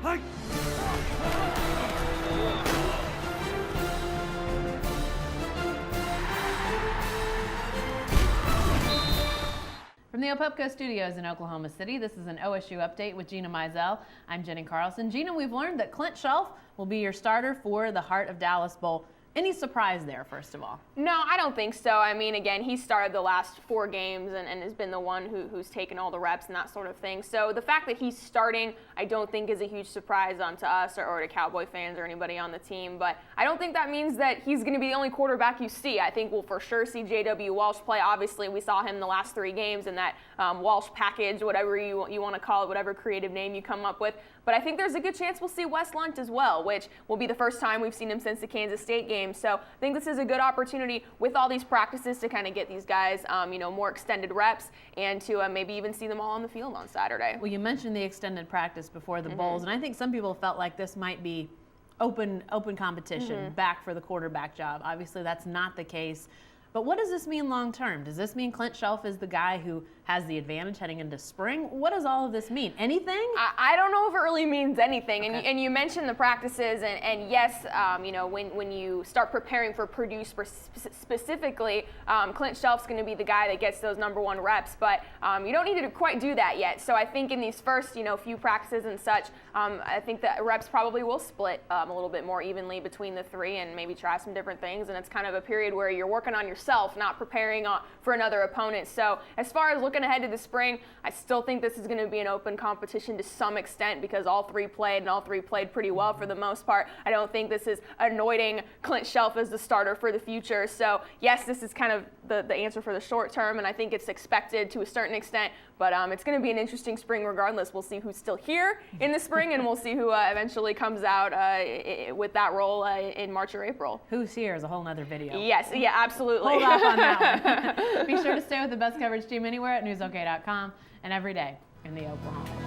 From the Opepco Studios in Oklahoma City, this is an OSU Update with Gina Mizell. I'm Jenny Carlson. Gina, we've learned that Clint Chelf will be your starter for the Heart of Dallas Bowl. Any surprise there, first of all? No, I don't think so. I mean, again, he started the last 4 games and has been the one who's taken all the reps and that sort of thing. So the fact that he's starting, I don't think is a huge surprise to us or to Cowboy fans or anybody on the team. But I don't think that means that he's going to be the only quarterback you see. I think we'll for sure see J.W. Walsh play. Obviously, we saw him the last 3 games in that Walsh package, whatever you want to call it, whatever creative name you come up with. But I think there's a good chance we'll see Wes Lunt as well, which will be the first time we've seen him since the Kansas State game. So I think this is a good opportunity with all these practices to kind of get these guys, more extended reps and to maybe even see them all on the field on Saturday. Well, you mentioned the extended practice before the bowls, and I think some people felt like this might be open competition back for the quarterback job. Obviously, that's not the case. But what does this mean long term? Does this mean Clint Chelf is the guy who has the advantage heading into spring? What does all of this mean? Anything? I don't know if it really means anything. Okay. And you mentioned the practices, and yes, when you start preparing for Purdue specifically, Clint Chelf's going to be the guy that gets those number 1 reps. But you don't need to quite do that yet. So I think in these first few practices and such, I think that reps probably will split a little bit more evenly between the 3 and maybe try some different things. And it's kind of a period where you're working on yourself, not preparing for another opponent. So as far as looking ahead to the spring, I still think this is going to be an open competition to some extent because all 3 played and all 3 played pretty well for the most part. I don't think this is anointing Clint Chelf as the starter for the future. So yes, this is kind of the answer for the short term, and I think it's expected to a certain extent, but it's going to be an interesting spring regardless. We'll see who's still here in the spring, and we'll see who eventually comes out with that role in March or April. Who's here is a whole nother video. Yes, yeah, absolutely. Hold off on that one. Be sure to stay with the best coverage team anywhere at newsok.com and every day in the Oklahoma.